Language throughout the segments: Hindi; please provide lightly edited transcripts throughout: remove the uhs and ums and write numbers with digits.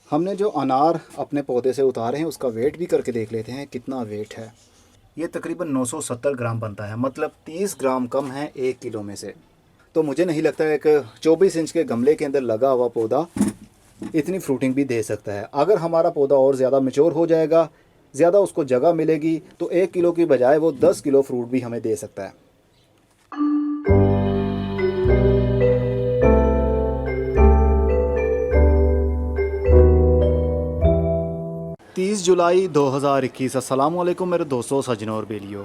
हमने जो अनार अपने पौधे से उतारे हैं उसका वेट भी करके देख लेते हैं कितना वेट है। ये तकरीबन 970 ग्राम बनता है, मतलब 30 ग्राम कम है 1 किलो में से। तो मुझे नहीं लगता है कि 24 इंच के गमले के अंदर लगा हुआ पौधा इतनी फ्रूटिंग भी दे सकता है। अगर हमारा पौधा और ज़्यादा मैच्योर हो जाएगा, ज़्यादा उसको जगह मिलेगी, तो 1 किलो की बजाय वो 10 किलो फ्रूट भी हमें दे सकता है। 30 जुलाई 2021। अस्सलाम वालेकुम मेरे दोस्तों, सजनों और बेलियों।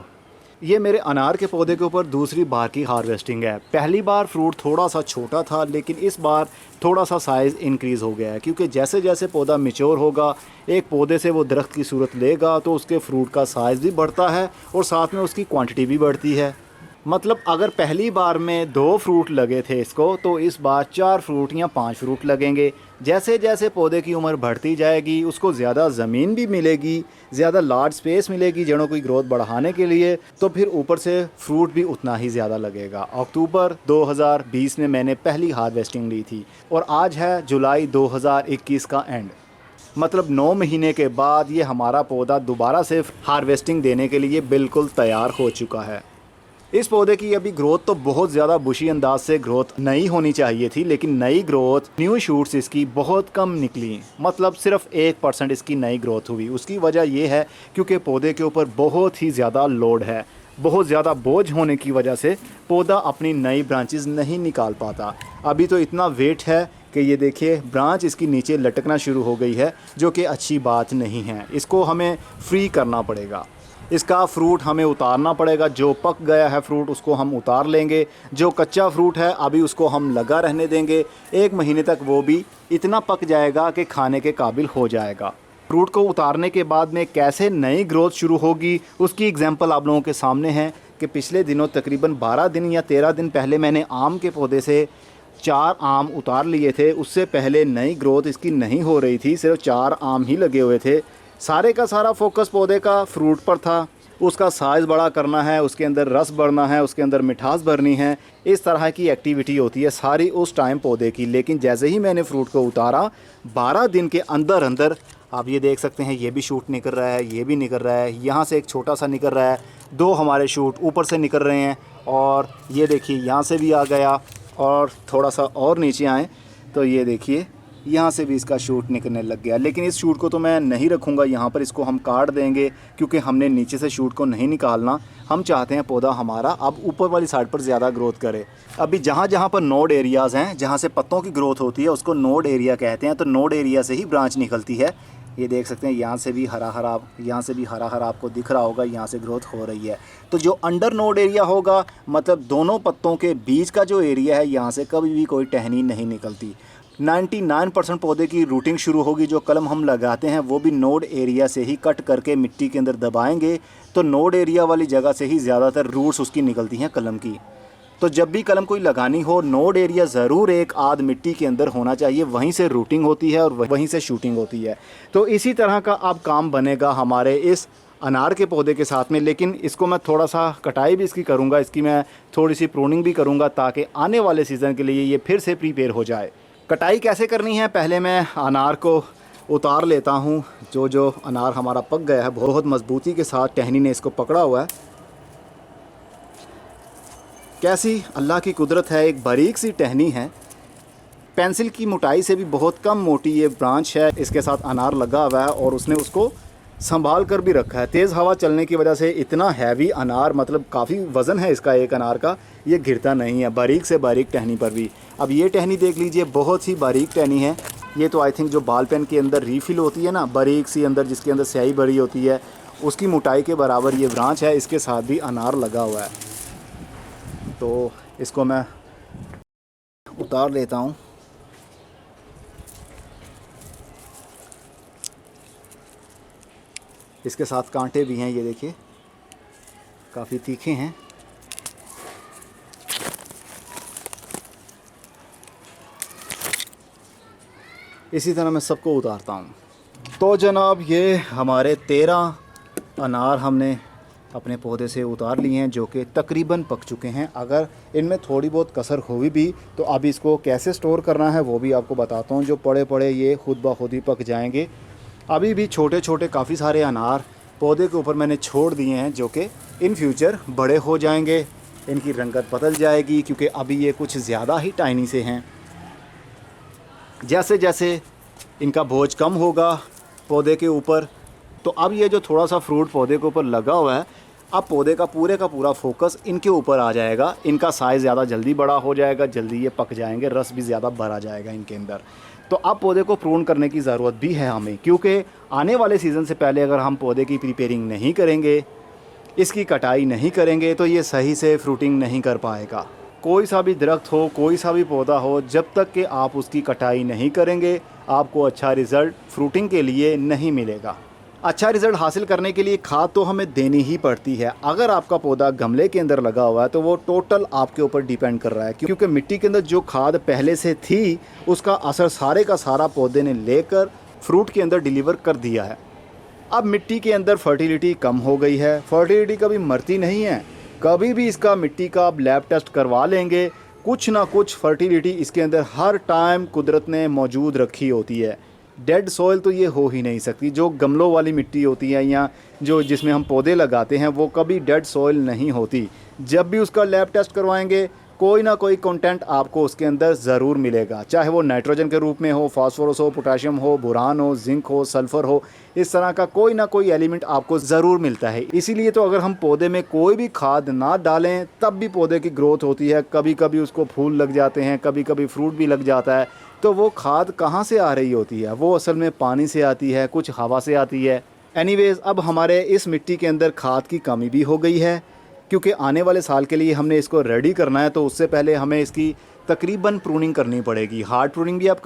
ये मेरे अनार के पौधे के ऊपर दूसरी बार की हार्वेस्टिंग है। पहली बार फ्रूट थोड़ा सा छोटा था, लेकिन इस बार थोड़ा सा साइज़ इंक्रीज़ हो गया है, क्योंकि जैसे जैसे पौधा मैच्योर होगा, एक पौधे से वो दरख्त की सूरत लेगा, तो उसके फ्रूट का साइज़ भी बढ़ता है और साथ में उसकी क्वांटिटी भी बढ़ती है। मतलब अगर पहली बार में 2 फ्रूट लगे थे इसको, तो इस बार 4 फ्रूट या 5 फ्रूट लगेंगे। जैसे जैसे पौधे की उम्र बढ़ती जाएगी, उसको ज़्यादा ज़मीन भी मिलेगी, ज़्यादा लार्ज स्पेस मिलेगी जड़ों की ग्रोथ बढ़ाने के लिए, तो फिर ऊपर से फ्रूट भी उतना ही ज़्यादा लगेगा। अक्टूबर 2020 में मैंने पहली हार्वेस्टिंग ली थी और आज है जुलाई 2021 का एंड। मतलब 9 महीने के बाद ये हमारा पौधा दोबारा से हार्वेस्टिंग देने के लिए बिल्कुल तैयार हो चुका है। इस पौधे की अभी ग्रोथ तो बहुत ज़्यादा बुशी अंदाज से ग्रोथ नहीं होनी चाहिए थी, लेकिन नई ग्रोथ, न्यू शूट्स इसकी बहुत कम निकली। मतलब सिर्फ 1% इसकी नई ग्रोथ हुई। उसकी वजह यह है क्योंकि पौधे के ऊपर बहुत ही ज़्यादा लोड है। बहुत ज़्यादा बोझ होने की वजह से पौधा अपनी नई ब्रांचेस नहीं निकाल पाता। अभी तो इतना वेट है कि ये देखिए ब्रांच इसकी नीचे लटकना शुरू हो गई है, जो कि अच्छी बात नहीं है। इसको हमें फ्री करना पड़ेगा। इसका फ्रूट हमें उतारना पड़ेगा। जो पक गया है फ्रूट उसको हम उतार लेंगे, जो कच्चा फ्रूट है अभी उसको हम लगा रहने देंगे। 1 महीने तक वो भी इतना पक जाएगा कि खाने के काबिल हो जाएगा। फ्रूट को उतारने के बाद में कैसे नई ग्रोथ शुरू होगी, उसकी एग्जांपल आप लोगों के सामने है कि पिछले दिनों तकरीबन 12 दिन या 13 दिन पहले मैंने आम के पौधे से 4 आम उतार लिए थे। उससे पहले नई ग्रोथ इसकी नहीं हो रही थी, सिर्फ 4 आम ही लगे हुए थे। सारे का सारा फोकस पौधे का फ्रूट पर था। उसका साइज़ बड़ा करना है, उसके अंदर रस भरना है, उसके अंदर मिठास भरनी है। इस तरह की एक्टिविटी होती है सारी उस टाइम पौधे की। लेकिन जैसे ही मैंने फ्रूट को उतारा, 12 दिन के अंदर अंदर आप ये देख सकते हैं, ये भी शूट निकल रहा है, ये भी निकल रहा है, यहाँ से एक छोटा सा निकल रहा है, 2 हमारे शूट ऊपर से निकल रहे हैं, और ये देखिए यहाँ से भी आ गया, और थोड़ा सा और नीचे आए तो ये देखिए यहाँ से भी इसका शूट निकलने लग गया। लेकिन इस शूट को तो मैं नहीं रखूँगा यहाँ पर, इसको हम काट देंगे, क्योंकि हमने नीचे से शूट को नहीं निकालना। हम चाहते हैं पौधा हमारा अब ऊपर वाली साइड पर ज़्यादा ग्रोथ करे। अभी जहाँ जहाँ पर नोड एरियाज़ हैं, जहाँ से पत्तों की ग्रोथ होती है, उसको नोड एरिया कहते हैं। तो नोड एरिया से ही ब्रांच निकलती है। ये देख सकते हैं यहाँ से भी हरा हरा, यहाँ से भी हरा हरा आपको दिख रहा होगा, यहाँ से ग्रोथ हो रही है। तो जो अंडर नोड एरिया होगा, मतलब दोनों पत्तों के बीच का जो एरिया है, यहाँ से कभी भी कोई टहनी नहीं निकलती। 99% पौधे की रूटिंग शुरू होगी। जो कलम हम लगाते हैं वो भी नोड एरिया से ही कट करके मिट्टी के अंदर दबाएंगे, तो नोड एरिया वाली जगह से ही ज़्यादातर रूट्स उसकी निकलती हैं कलम की। तो जब भी कलम कोई लगानी हो, नोड एरिया ज़रूर एक आध मिट्टी के अंदर होना चाहिए, वहीं से रूटिंग होती है और वहीं से शूटिंग होती है। तो इसी तरह का अब काम बनेगा हमारे इस अनार के पौधे के साथ में। लेकिन इसको मैं थोड़ा सा कटाई भी इसकी करूँगा, इसकी मैं थोड़ी सी प्रूनिंग भी करूँगा, ताकि आने वाले सीज़न के लिए ये फिर से प्रीपेयर हो जाए। कटाई कैसे करनी है, पहले मैं अनार को उतार लेता हूँ। जो अनार हमारा पक गया है, बहुत मज़बूती के साथ टहनी ने इसको पकड़ा हुआ है। कैसी अल्लाह की कुदरत है, एक बारीक सी टहनी है, पेंसिल की मोटाई से भी बहुत कम मोटी ये ब्रांच है। इसके साथ अनार लगा हुआ है और उसने उसको संभाल कर भी रखा है। तेज़ हवा चलने की वजह से इतना हैवी अनार, मतलब काफ़ी वज़न है इसका एक अनार का, ये गिरता नहीं है बारीक से बारीक टहनी पर भी। अब ये टहनी देख लीजिए, बहुत ही बारीक टहनी है। ये तो आई थिंक जो बाल पेन के अंदर रीफ़िल होती है ना, बारीक सी अंदर जिसके अंदर स्याही भरी होती है, उसकी मोटाई के बराबर ये ब्रांच है। इसके साथ भी अनार लगा हुआ है। तो इसको मैं उतार लेता हूँ। इसके साथ कांटे भी हैं, ये देखिए काफ़ी तीखे हैं। इसी तरह मैं सबको उतारता हूँ। तो जनाब, ये हमारे 13 अनार हमने अपने पौधे से उतार लिए हैं जो कि तकरीबन पक चुके हैं। अगर इनमें थोड़ी बहुत कसर हुई भी तो अब इसको कैसे स्टोर करना है वो भी आपको बताता हूँ। जो पड़े पड़े ये खुद ब खुद ही पक जाएंगे। अभी भी छोटे छोटे काफ़ी सारे अनार पौधे के ऊपर मैंने छोड़ दिए हैं जो कि इन फ्यूचर बड़े हो जाएंगे, इनकी रंगत बदल जाएगी क्योंकि अभी ये कुछ ज़्यादा ही टाइनी से हैं। जैसे जैसे इनका बोझ कम होगा पौधे के ऊपर, तो अब ये जो थोड़ा सा फ्रूट पौधे के ऊपर लगा हुआ है, अब पौधे का पूरा फोकस इनके ऊपर आ जाएगा। इनका साइज़ ज़्यादा जल्दी बड़ा हो जाएगा, जल्दी ये पक जाएंगे, रस भी ज़्यादा भरा जाएगा इनके अंदर। तो अब पौधे को प्रून करने की ज़रूरत भी है हमें, क्योंकि आने वाले सीज़न से पहले अगर हम पौधे की प्रिपेयरिंग नहीं करेंगे, इसकी कटाई नहीं करेंगे, तो ये सही से फ्रूटिंग नहीं कर पाएगा। कोई सा भी दरख्त हो, कोई सा भी पौधा हो, जब तक कि आप उसकी कटाई नहीं करेंगे आपको अच्छा रिज़ल्ट फ्रूटिंग के लिए नहीं मिलेगा। अच्छा रिज़ल्ट हासिल करने के लिए खाद तो हमें देनी ही पड़ती है। अगर आपका पौधा गमले के अंदर लगा हुआ है तो वो टोटल आपके ऊपर डिपेंड कर रहा है, क्योंकि मिट्टी के अंदर जो खाद पहले से थी उसका असर सारे का सारा पौधे ने लेकर फ्रूट के अंदर डिलीवर कर दिया है। अब मिट्टी के अंदर फर्टिलिटी कम हो गई है। फर्टिलिटी कभी मरती नहीं है, कभी भी इसका मिट्टी का आप लैब टेस्ट करवा लेंगे, कुछ ना कुछ फर्टिलिटी इसके अंदर हर टाइम कुदरत ने मौजूद रखी होती है। डेड सॉइल तो ये हो ही नहीं सकती। जो गमलों वाली मिट्टी होती है या जो जिसमें हम पौधे लगाते हैं वो कभी डेड सॉइल नहीं होती। जब भी उसका लैब टेस्ट करवाएंगे कोई ना कोई कंटेंट आपको उसके अंदर ज़रूर मिलेगा, चाहे वो नाइट्रोजन के रूप में हो, फास्फोरस हो, पोटाशियम हो, बोरान हो, जिंक हो, सल्फ़र हो, इस तरह का कोई ना कोई एलिमेंट आपको ज़रूर मिलता है। इसीलिए तो अगर हम पौधे में कोई भी खाद ना डालें तब भी पौधे की ग्रोथ होती है। कभी कभी उसको फूल लग जाते हैं, कभी कभी फ्रूट भी लग जाता है। तो वो खाद कहाँ से आ रही होती है? वो असल में पानी से आती है, कुछ हवा से आती है। एनीवेज़, अब हमारे इस मिट्टी के अंदर खाद की कमी भी हो गई है, क्योंकि आने वाले साल के लिए हमने इसको रेडी करना है। तो उससे पहले हमें इसकी तकरीबन प्रूनिंग करनी पड़ेगी। हार्ड प्रूनिंग भी आप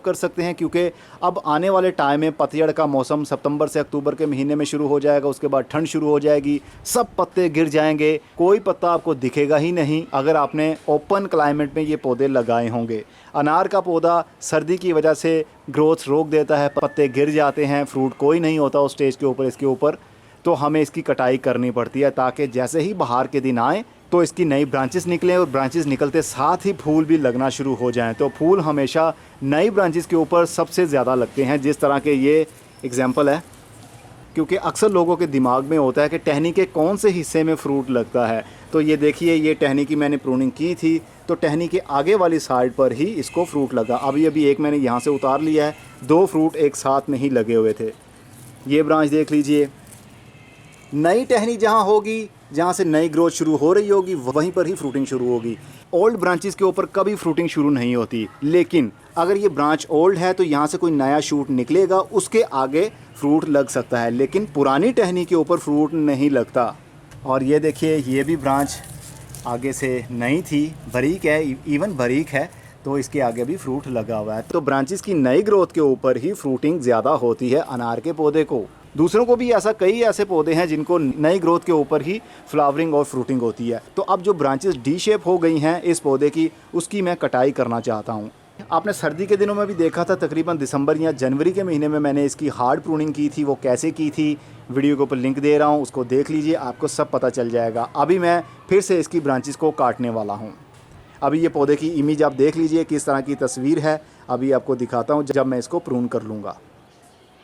कर सकते हैं, क्योंकि अब आने वाले टाइम में पतझड़ का मौसम सितंबर से अक्टूबर के महीने में शुरू हो जाएगा। उसके बाद ठंड शुरू हो जाएगी, सब पत्ते गिर जाएंगे, कोई पत्ता आपको दिखेगा ही नहीं अगर आपने ओपन क्लाइमेट में ये पौधे लगाए होंगे। अनार का पौधा सर्दी की वजह से ग्रोथ रोक देता है, पत्ते गिर जाते हैं, फ्रूट कोई नहीं होता उस स्टेज के ऊपर इसके ऊपर। तो हमें इसकी कटाई करनी पड़ती है ताकि जैसे ही बाहर के दिन आए तो इसकी नई ब्रांचेस निकलें, और ब्रांचेस निकलते साथ ही फूल भी लगना शुरू हो जाएं। तो फूल हमेशा नई ब्रांचेस के ऊपर सबसे ज़्यादा लगते हैं, जिस तरह के ये एग्जांपल है। क्योंकि अक्सर लोगों के दिमाग में होता है कि टहनी के कौन से हिस्से में फ्रूट लगता है। तो ये देखिए, ये टहनी की मैंने प्रूनिंग की थी तो टहनी के आगे वाली साइड पर ही इसको फ्रूट लगा। अभी एक मैंने यहाँ से उतार लिया है, 2 फ्रूट एक साथ में ही लगे हुए थे। ये ब्रांच देख लीजिए, नई टहनी जहाँ होगी, जहाँ से नई ग्रोथ शुरू हो रही होगी, वहीं पर ही फ्रूटिंग शुरू होगी। ओल्ड ब्रांचेस के ऊपर कभी फ्रूटिंग शुरू नहीं होती, लेकिन अगर ये ब्रांच ओल्ड है तो यहाँ से कोई नया शूट निकलेगा, उसके आगे फ्रूट लग सकता है, लेकिन पुरानी टहनी के ऊपर फ्रूट नहीं लगता। और ये देखिए, ये भी ब्रांच आगे से नई थी, बारीक है, इवन बारीक है, तो इसके आगे भी फ्रूट लगा हुआ है। तो ब्रांचेस की नई ग्रोथ के ऊपर ही फ्रूटिंग ज़्यादा होती है अनार के पौधे को। दूसरों को भी कई ऐसे पौधे हैं जिनको नई ग्रोथ के ऊपर ही फ्लावरिंग और फ्रूटिंग होती है। तो अब जो ब्रांचेस डी शेप हो गई हैं इस पौधे की, उसकी मैं कटाई करना चाहता हूँ। आपने सर्दी के दिनों में भी देखा था, तकरीबन दिसंबर या जनवरी के महीने में मैंने इसकी हार्ड प्रूनिंग की थी। वो कैसे की थी वीडियो के ऊपर लिंक दे रहा हूँ, उसको देख लीजिए, आपको सब पता चल जाएगा। अभी मैं फिर से इसकी ब्रांचेस को काटने वाला हूँ। अभी ये पौधे की इमेज आप देख लीजिए किस तरह की तस्वीर है। अभी आपको दिखाता हूँ जब मैं इसको प्रून कर लूँगा।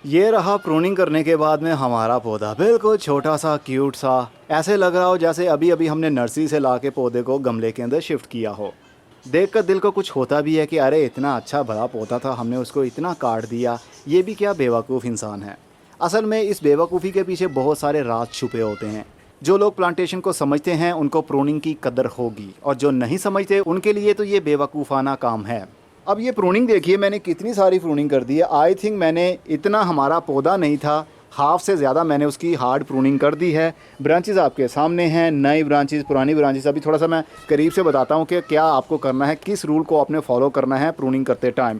ये रहा प्रूनिंग करने के बाद में हमारा पौधा, बिल्कुल छोटा सा क्यूट सा, ऐसे लग रहा हो जैसे अभी अभी हमने नर्सरी से ला के पौधे को गमले के अंदर शिफ्ट किया हो। देखकर दिल को कुछ होता भी है कि अरे इतना अच्छा बड़ा पौधा था, हमने उसको इतना काट दिया, ये भी क्या बेवकूफ़ इंसान है। असल में इस बेवकूफ़ी के पीछे बहुत सारे राज छुपे होते हैं। जो लोग प्लांटेशन को समझते हैं उनको प्रूनिंग की कदर होगी, और जो नहीं समझते उनके लिए तो ये बेवकूफ़ाना काम है। अब ये प्रूनिंग देखिए, मैंने कितनी सारी प्रूनिंग कर दी है। आई थिंक मैंने इतना, हमारा पौधा नहीं था, हाफ से ज़्यादा मैंने उसकी हार्ड प्रूनिंग कर दी है। ब्रांचेस आपके सामने हैं, नई ब्रांचेस, पुरानी ब्रांचेस। अभी थोड़ा सा मैं करीब से बताता हूँ कि क्या आपको करना है, किस रूल को आपने फॉलो करना है प्रूनिंग करते टाइम।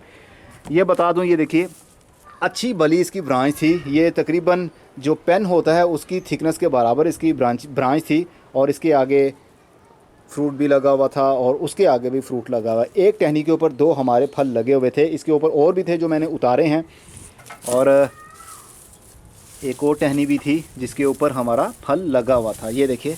ये बता दूँ, ये देखिए, अच्छी बली इसकी ब्रांच थी। ये तकरीबन जो पेन होता है उसकी थिकनेस के बराबर इसकी ब्रांच थी, और इसके आगे फ्रूट भी लगा हुआ था और उसके आगे भी फ्रूट लगा हुआ। एक टहनी के ऊपर 2 हमारे फल लगे हुए थे, इसके ऊपर और भी थे जो मैंने उतारे हैं। और एक और टहनी भी थी जिसके ऊपर हमारा फल लगा हुआ था। ये देखिए,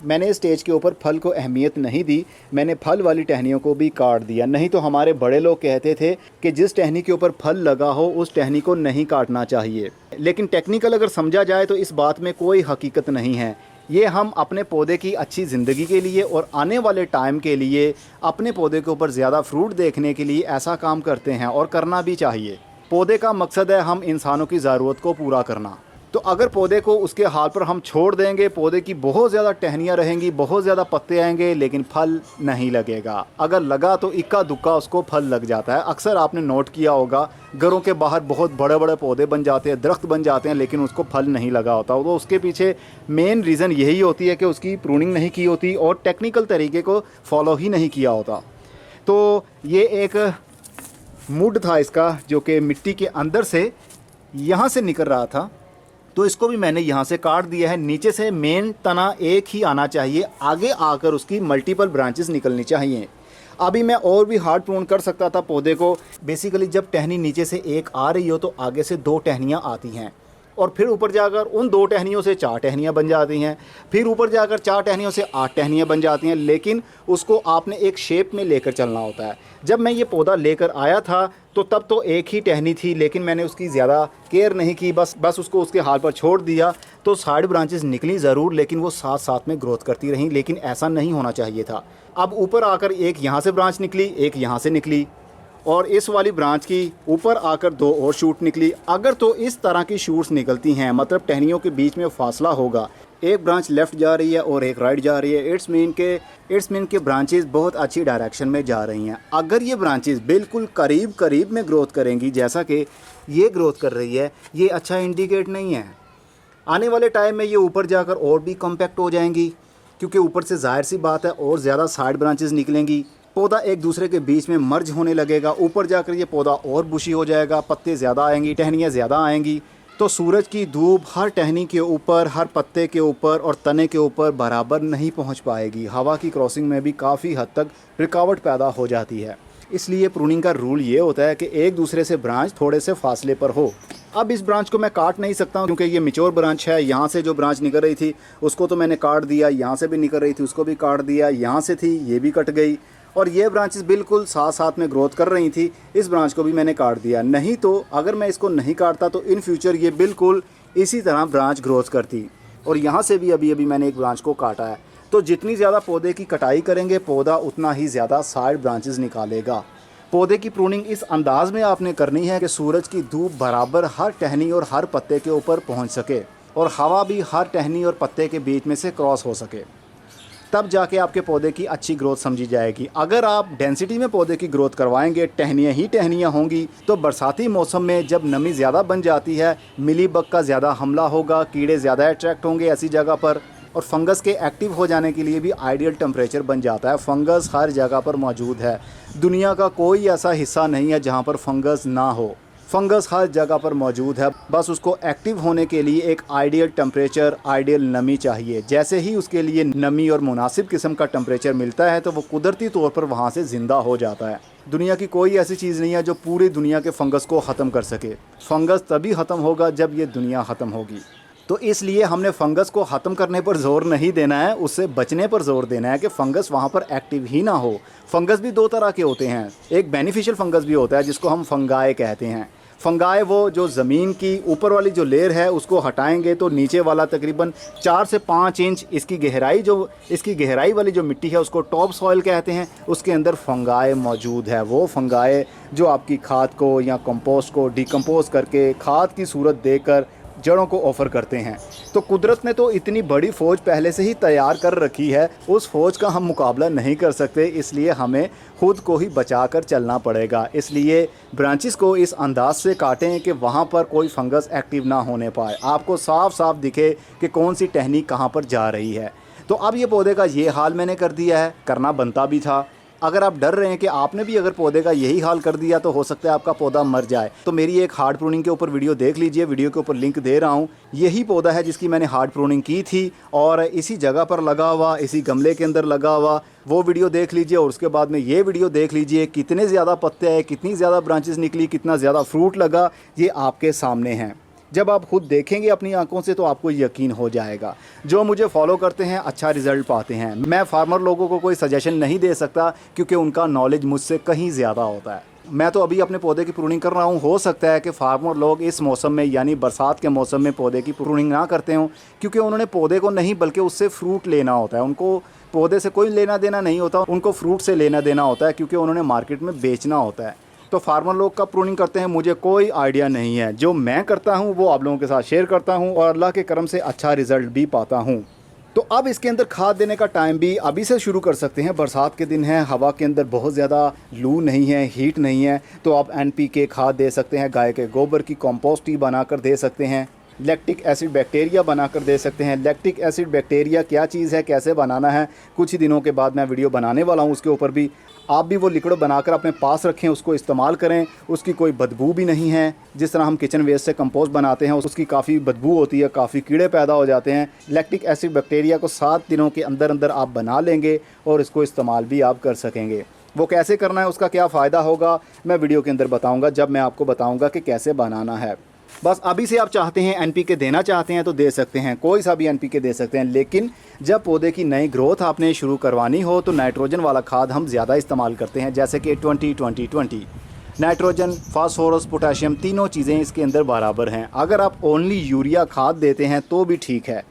मैंने इस स्टेज के ऊपर फल को अहमियत नहीं दी, मैंने फल वाली टहनियों को भी काट दिया। नहीं तो हमारे बड़े लोग कहते थे कि जिस टहनी के ऊपर फल लगा हो उस टहनी को नहीं काटना चाहिए। लेकिन टेक्निकल अगर समझा जाए तो इस बात में कोई हकीकत नहीं है। ये हम अपने पौधे की अच्छी ज़िंदगी के लिए और आने वाले टाइम के लिए अपने पौधे के ऊपर ज़्यादा फ्रूट देखने के लिए ऐसा काम करते हैं, और करना भी चाहिए। पौधे का मकसद है हम इंसानों की ज़रूरत को पूरा करना। तो अगर पौधे को उसके हाल पर हम छोड़ देंगे, पौधे की बहुत ज़्यादा टहनियाँ रहेंगी, बहुत ज़्यादा पत्ते आएंगे, लेकिन फल नहीं लगेगा। अगर लगा तो इक्का दुक्का उसको फल लग जाता है। अक्सर आपने नोट किया होगा, घरों के बाहर बहुत बड़े बड़े पौधे बन जाते हैं, दरख्त बन जाते हैं, लेकिन उसको फल नहीं लगा होता। तो उसके पीछे मेन रीज़न यही होती है कि उसकी प्रूनिंग नहीं की होती और टेक्निकल तरीके को फॉलो ही नहीं किया होता। तो ये एक मुड था इसका, जो कि मिट्टी के अंदर से यहाँ से निकल रहा था, तो इसको भी मैंने यहाँ से काट दिया है। नीचे से मेन तना एक ही आना चाहिए, आगे आकर उसकी मल्टीपल ब्रांचेस निकलनी चाहिए। अभी मैं और भी हार्ड प्रून कर सकता था पौधे को। बेसिकली जब टहनी नीचे से एक आ रही हो तो आगे से 2 टहनियाँ आती हैं, और फिर ऊपर जाकर उन 2 टहनियों से 4 टहनियाँ बन जाती हैं, फिर ऊपर जाकर 4 टहनियों से 8 टहनियाँ बन जाती हैं। लेकिन उसको आपने एक शेप में लेकर चलना होता है। जब मैं ये पौधा लेकर आया था तो तब तो एक ही टहनी थी, लेकिन मैंने उसकी ज़्यादा केयर नहीं की, बस उसको उसके हाल पर छोड़ दिया। तो साइड ब्रांचेस निकली ज़रूर, लेकिन वो साथ साथ में ग्रोथ करती रहीं, लेकिन ऐसा नहीं होना चाहिए था। अब ऊपर आकर एक यहाँ से ब्रांच निकली, एक यहाँ से निकली, और इस वाली ब्रांच की ऊपर आकर 2 और शूट निकली। अगर तो इस तरह की शूट्स निकलती हैं, मतलब टहनियों के बीच में फासला होगा, एक ब्रांच लेफ़्ट जा रही है और एक राइट जा रही है, इट्स मीन के ब्रांचेस बहुत अच्छी डायरेक्शन में जा रही हैं। अगर ये ब्रांचेस बिल्कुल करीब करीब में ग्रोथ करेंगी, जैसा कि ये ग्रोथ कर रही है, ये अच्छा इंडिकेट नहीं है। आने वाले टाइम में ये ऊपर जाकर और भी कॉम्पैक्ट हो जाएंगी, क्योंकि ऊपर से जाहिर सी बात है और ज़्यादा साइड ब्रांचेस निकलेंगी, पौधा एक दूसरे के बीच में मर्ज होने लगेगा। ऊपर जाकर ये पौधा और बुशी हो जाएगा, पत्ते ज़्यादा आएंगी, टहनियाँ ज़्यादा आएंगी। तो सूरज की धूप हर टहनी के ऊपर, हर पत्ते के ऊपर और तने के ऊपर बराबर नहीं पहुंच पाएगी। हवा की क्रॉसिंग में भी काफ़ी हद तक रुकावट पैदा हो जाती है। इसलिए प्रूनिंग का रूल ये होता है कि एक दूसरे से ब्रांच थोड़े से फासले पर हो। अब इस ब्रांच को मैं काट नहीं सकता हूँ, क्योंकि ये मैच्योर ब्रांच है। यहाँ से जो ब्रांच निकल रही थी उसको तो मैंने काट दिया, यहाँ से भी निकल रही थी उसको भी काट दिया, यहाँ से थी ये भी कट गई, और ये ब्रांचेस बिल्कुल साथ साथ में ग्रोथ कर रही थी, इस ब्रांच को भी मैंने काट दिया। नहीं तो अगर मैं इसको नहीं काटता तो इन फ्यूचर ये बिल्कुल इसी तरह ब्रांच ग्रोथ करती। और यहाँ से भी अभी मैंने एक ब्रांच को काटा है। तो जितनी ज़्यादा पौधे की कटाई करेंगे, पौधा उतना ही ज़्यादा साइड ब्रांचेस निकालेगा। पौधे की प्रूनिंग इस अंदाज़ में आपने करनी है कि सूरज की धूप बराबर हर टहनी और हर पत्ते के ऊपर पहुँच सके, और हवा भी हर टहनी और पत्ते के बीच में से क्रॉस हो सके, तब जाके आपके पौधे की अच्छी ग्रोथ समझी जाएगी। अगर आप डेंसिटी में पौधे की ग्रोथ करवाएंगे, टहनियाँ ही टहनियाँ होंगी, तो बरसाती मौसम में जब नमी ज़्यादा बन जाती है, मिली बग का ज़्यादा हमला होगा, कीड़े ज़्यादा अट्रैक्ट होंगे ऐसी जगह पर, और फंगस के एक्टिव हो जाने के लिए भी आइडियल टेम्परेचर बन जाता है। फंगस हर जगह पर मौजूद है, दुनिया का कोई ऐसा हिस्सा नहीं है जहाँ पर फंगस ना हो। फंगस हर जगह पर मौजूद है, बस उसको एक्टिव होने के लिए एक आइडियल टेम्परेचर, आइडियल नमी चाहिए। जैसे ही उसके लिए नमी और मुनासिब किस्म का टेम्परेचर मिलता है तो वो कुदरती तौर पर वहाँ से ज़िंदा हो जाता है। दुनिया की कोई ऐसी चीज़ नहीं है जो पूरी दुनिया के फंगस को ख़त्म कर सके। फंगस तभी ख़त्म होगा जब ये दुनिया ख़त्म होगी। तो इसलिए हमने फंगस को ख़त्म करने पर ज़ोर नहीं देना है, उससे बचने पर ज़ोर देना है कि फंगस वहाँ पर एक्टिव ही ना हो। फंगस भी 2 तरह के होते हैं, एक बेनिफिशियल फंगस भी होता है जिसको हम फंगाई कहते हैं। फंगाई वो जो ज़मीन की ऊपर वाली जो लेयर है उसको हटाएंगे तो नीचे वाला तकरीबन 4 से 5 इंच इसकी गहराई वाली जो मिट्टी है उसको टॉप सॉइल कहते हैं, उसके अंदर फंगाई मौजूद है। वो फंगाई जो आपकी खाद को या कंपोस्ट को डिकम्पोज करके खाद की सूरत देकर जड़ों को ऑफ़र करते हैं। तो कुदरत ने तो इतनी बड़ी फ़ौज पहले से ही तैयार कर रखी है, उस फ़ौज का हम मुकाबला नहीं कर सकते, इसलिए हमें ख़ुद को ही बचा कर चलना पड़ेगा। इसलिए ब्रांचेस को इस अंदाज़ से काटें कि वहाँ पर कोई फंगस एक्टिव ना होने पाए, आपको साफ साफ दिखे कि कौन सी टहनी कहाँ पर जा रही है। तो अब ये पौधे का ये हाल मैंने कर दिया है, करना बनता भी था। अगर आप डर रहे हैं कि आपने भी अगर पौधे का यही हाल कर दिया तो हो सकता है आपका पौधा मर जाए, तो मेरी एक हार्ड प्रूनिंग के ऊपर वीडियो देख लीजिए, वीडियो के ऊपर लिंक दे रहा हूँ। यही पौधा है जिसकी मैंने हार्ड प्रूनिंग की थी और इसी जगह पर लगा हुआ, इसी गमले के अंदर लगा हुआ, वो वीडियो देख लीजिए। और उसके बाद में ये वीडियो देख लीजिए, कितने ज़्यादा पत्ते आए, कितनी ज़्यादा ब्रांचेस निकली, कितना ज़्यादा फ्रूट लगा, ये आपके सामने हैं। जब आप खुद देखेंगे अपनी आंखों से तो आपको यकीन हो जाएगा। जो मुझे फॉलो करते हैं अच्छा रिज़ल्ट पाते हैं। मैं फार्मर लोगों को कोई सजेशन नहीं दे सकता क्योंकि उनका नॉलेज मुझसे कहीं ज़्यादा होता है। मैं तो अभी अपने पौधे की प्रूनिंग कर रहा हूँ। हो सकता है कि फार्मर लोग इस मौसम में यानी बरसात के मौसम में पौधे की प्रूनिंग ना करते हों, क्योंकि उन्होंने पौधे को नहीं बल्कि उससे फ्रूट लेना होता है। उनको पौधे से कोई लेना देना नहीं होता, उनको फ्रूट से लेना देना होता है, क्योंकि उन्होंने मार्केट में बेचना होता है। तो फार्मर लोग कब प्रूनिंग करते हैं मुझे कोई आइडिया नहीं है। जो मैं करता हूँ वो आप लोगों के साथ शेयर करता हूँ और अल्लाह के करम से अच्छा रिज़ल्ट भी पाता हूँ। तो अब इसके अंदर खाद देने का टाइम भी अभी से शुरू कर सकते हैं। बरसात के दिन है, हवा के अंदर बहुत ज़्यादा लू नहीं है, हीट नहीं है, तो आप NPK खाद दे सकते हैं। गाय के गोबर की कंपोस्ट ही बनाकर दे सकते हैं। लैक्टिक एसिड बैक्टीरिया बनाकर दे सकते हैं। लैक्टिक एसिड बैक्टीरिया क्या चीज़ है, कैसे बनाना है, कुछ ही दिनों के बाद मैं वीडियो बनाने वाला हूँ उसके ऊपर भी। आप भी वो लिक्विड बनाकर अपने पास रखें, उसको इस्तेमाल करें। उसकी कोई बदबू भी नहीं है। जिस तरह हम किचन वेस्ट से कंपोस्ट बनाते हैं उसकी काफ़ी बदबू होती है, काफ़ी कीड़े पैदा हो जाते हैं। लैक्टिक एसिड बैक्टीरिया को 7 दिनों के अंदर अंदर आप बना लेंगे और इसको इस्तेमाल भी आप कर सकेंगे। वो कैसे करना है, उसका क्या फ़ायदा होगा, मैं वीडियो के अंदर बताऊँगा जब मैं आपको बताऊँगा कि कैसे बनाना है। बस अभी से आप चाहते हैं NPK देना चाहते हैं तो दे सकते हैं, कोई सा भी NPK दे सकते हैं। लेकिन जब पौधे की नई ग्रोथ आपने शुरू करवानी हो तो नाइट्रोजन वाला खाद हम ज़्यादा इस्तेमाल करते हैं, जैसे कि 20-20-20। नाइट्रोजन, फास्फोरस, पोटाशियम तीनों चीज़ें इसके अंदर बराबर हैं। अगर आप ओनली यूरिया खाद देते हैं तो भी ठीक है।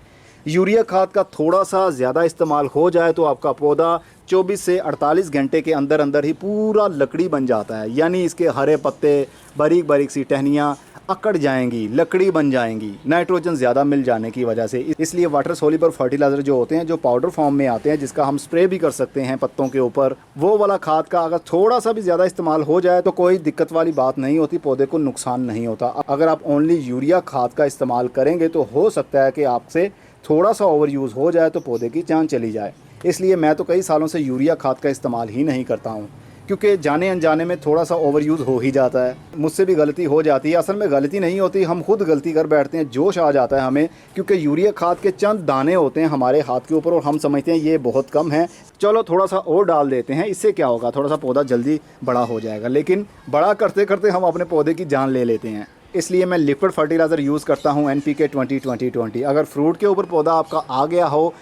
यूरिया खाद का थोड़ा सा ज़्यादा इस्तेमाल हो जाए तो आपका पौधा 24 से 48 घंटे के अंदर अंदर ही पूरा लकड़ी बन जाता है। यानी इसके हरे पत्ते, बारीक बारीक सी टहनियाँ अकड़ जाएंगी, लकड़ी बन जाएंगी, नाइट्रोजन ज़्यादा मिल जाने की वजह से। इसलिए वाटर सोल्यूबल फर्टिलाइज़र जो होते हैं, जो पाउडर फॉर्म में आते हैं, जिसका हम स्प्रे भी कर सकते हैं पत्तों के ऊपर, वो वाला खाद का अगर थोड़ा सा भी ज़्यादा इस्तेमाल हो जाए तो कोई दिक्कत वाली बात नहीं होती, पौधे को नुकसान नहीं होता। अगर आप ओनली यूरिया खाद का इस्तेमाल करेंगे तो हो सकता है कि आपसे थोड़ा सा ओवर यूज़ हो जाए तो पौधे की जान चली जाए। इसलिए मैं तो कई सालों से यूरिया खाद का इस्तेमाल ही नहीं करता हूँ, क्योंकि जाने अनजाने में थोड़ा सा ओवर यूज़ हो ही जाता है। मुझसे भी गलती हो जाती है। असल में गलती नहीं होती, हम खुद गलती कर बैठते हैं, जोश आ जाता है हमें, क्योंकि यूरिया खाद के चंद दाने होते हैं हमारे हाथ के ऊपर और हम समझते हैं ये बहुत कम है, चलो थोड़ा सा और डाल देते हैं, इससे क्या होगा, थोड़ा सा पौधा जल्दी बड़ा हो जाएगा। लेकिन बड़ा करते करते हम अपने पौधे की जान ले लेते हैं। इसलिए मैं लिक्विड फर्टिलाइज़र यूज़ करता हूँ NPK 20-20-20। अगर फ्रूट के ऊपर पौधा आपका आ गया हो,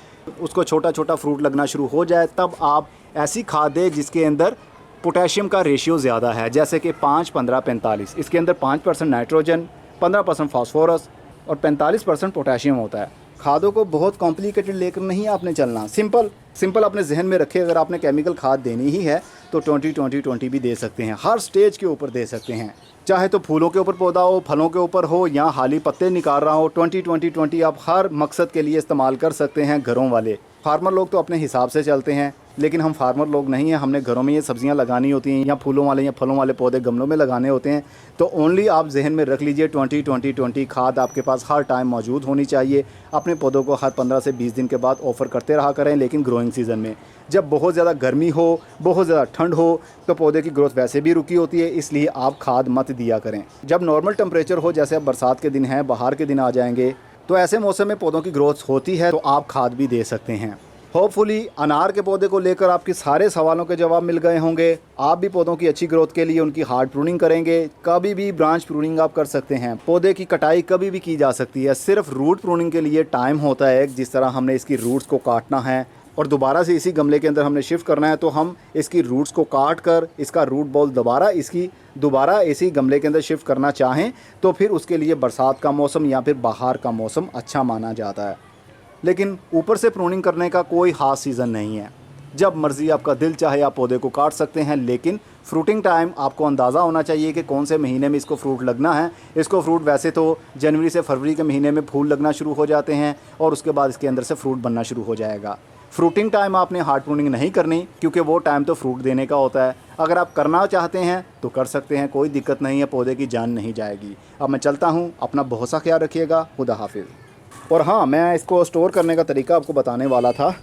उसको छोटा छोटा फ्रूट लगना शुरू हो जाए, तब आप ऐसी खाद दें जिसके अंदर पोटेशियम का रेशियो ज़्यादा है, जैसे कि 5-15-45। इसके अंदर 5% नाइट्रोजन, 15% फास्फोरस और 45% पोटेशियम होता है। खादों को बहुत कॉम्प्लिकेटेड लेकर नहीं आपने चलना, सिंपल अपने जहन में रखें। अगर आपने केमिकल खाद देनी ही है तो 20-20-20 भी दे सकते हैं, हर स्टेज के ऊपर दे सकते हैं। चाहे तो फूलों के ऊपर पौधा हो, फलों के ऊपर हो, या हाली पत्ते निकाल रहा हो, 20-20-20 आप हर मकसद के लिए इस्तेमाल कर सकते हैं। घरों वाले फार्मर लोग तो अपने हिसाब से चलते हैं, लेकिन हम फार्मर लोग नहीं हैं। हमने घरों में ये सब्जियां लगानी होती हैं, या फूलों वाले या फलों वाले पौधे गमलों में लगाने होते हैं। तो ओनली आप जहन में रख लीजिए 20-20-20 खाद आपके पास हर टाइम मौजूद होनी चाहिए। अपने पौधों को हर 15 से 20 दिन के बाद ऑफ़र करते रहा करें, लेकिन ग्रोइंग सीज़न में। जब बहुत ज़्यादा गर्मी हो, बहुत ज़्यादा ठंड हो, तो पौधे की ग्रोथ वैसे भी रुकी होती है, इसलिए आप खाद मत दिया करें। जब नॉर्मल टेम्परेचर हो, जैसे अब बरसात के दिन हैं, बाहर के दिन आ जाएंगे, तो ऐसे मौसम में पौधों की ग्रोथ होती है, तो आप खाद भी दे सकते हैं। होपफुली अनार के पौधे को लेकर आपके सारे सवालों के जवाब मिल गए होंगे। आप भी पौधों की अच्छी ग्रोथ के लिए उनकी हार्ड प्रूनिंग करेंगे। कभी भी ब्रांच प्रूनिंग आप कर सकते हैं। पौधे की कटाई कभी भी की जा सकती है, सिर्फ रूट प्रूनिंग के लिए टाइम होता है। जिस तरह हमने इसकी रूट्स को काटना है और दोबारा से इसी गमले के अंदर हमने शिफ्ट करना है, तो हम इसकी रूट्स को काट कर इसका रूट बॉल दोबारा इसी गमले के अंदर शिफ्ट करना चाहें तो फिर उसके लिए बरसात का मौसम या फिर बाहर का मौसम अच्छा माना जाता है। लेकिन ऊपर से प्रूनिंग करने का कोई ख़ास सीज़न नहीं है, जब मर्ज़ी आपका दिल चाहे आप पौधे को काट सकते हैं। लेकिन फ्रूटिंग टाइम आपको अंदाज़ा होना चाहिए कि कौन से महीने में इसको फ्रूट लगना है। इसको फ्रूट वैसे तो जनवरी से फरवरी के महीने में फूल लगना शुरू हो जाते हैं और उसके बाद इसके अंदर से फ्रूट बनना शुरू हो जाएगा। फ्रूटिंग टाइम आपने हार्ड प्रूनिंग नहीं करनी, क्योंकि वो टाइम तो फ्रूट देने का होता है। अगर आप करना चाहते हैं तो कर सकते हैं, कोई दिक्कत नहीं है, पौधे की जान नहीं जाएगी। अब मैं चलता हूँ, अपना बहुत सा ख्याल रखिएगा। खुदा हाफिज़। और हाँ, मैं इसको स्टोर करने का तरीका आपको बताने वाला था।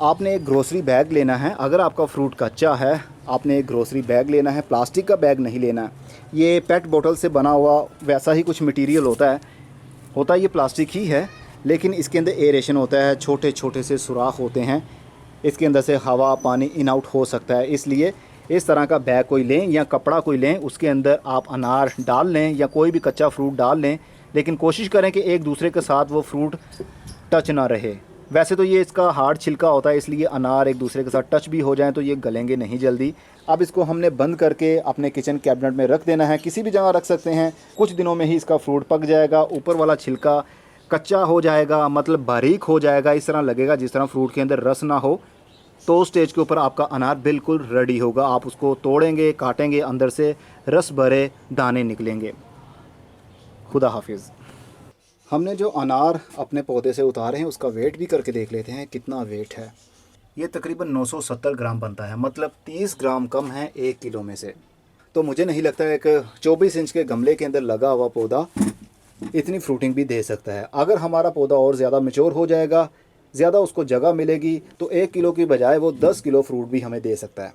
आपने एक ग्रोसरी बैग लेना है। अगर आपका फ्रूट कच्चा है, आपने एक ग्रोसरी बैग लेना है, प्लास्टिक का बैग नहीं लेना। ये पेट बोतल से बना हुआ वैसा ही कुछ मटेरियल होता ये प्लास्टिक ही है, लेकिन इसके अंदर एरेशन होता है, छोटे छोटे से सुराख होते हैं, इसके अंदर से हवा पानी इन आउट हो सकता है। इसलिए इस तरह का बैग कोई लें या कपड़ा कोई लें, उसके अंदर आप अनार डाल लें या कोई भी कच्चा फ्रूट डाल लें, लेकिन कोशिश करें कि एक दूसरे के साथ वो फ्रूट टच ना रहे। वैसे तो ये इसका हार्ड छिलका होता है, इसलिए अनार एक दूसरे के साथ टच भी हो जाएं तो ये गलेंगे नहीं जल्दी। अब इसको हमने बंद करके अपने किचन कैबिनेट में रख देना है, किसी भी जगह रख सकते हैं। कुछ दिनों में ही इसका फ्रूट पक जाएगा, ऊपर वाला छिलका कच्चा हो जाएगा, मतलब बारीक हो जाएगा, इस तरह लगेगा जिस तरह फ्रूट के अंदर रस ना हो। तो स्टेज के ऊपर आपका अनार बिल्कुल रेडी होगा। आप उसको तोड़ेंगे, काटेंगे, अंदर से रस भरे दाने निकलेंगे। खुदा हाफिज़। हमने जो अनार अपने पौधे से उतारे हैं उसका वेट भी करके देख लेते हैं कितना वेट है। ये तकरीबन 970 ग्राम बनता है, मतलब 30 ग्राम कम है 1 किलो में से। तो मुझे नहीं लगता है कि 24 इंच के गमले के अंदर लगा हुआ पौधा इतनी फ्रूटिंग भी दे सकता है। अगर हमारा पौधा और ज़्यादा मैच्योर हो जाएगा, ज़्यादा उसको जगह मिलेगी, तो 1 किलो की बजाय वो 10 किलो फ्रूट भी हमें दे सकता है।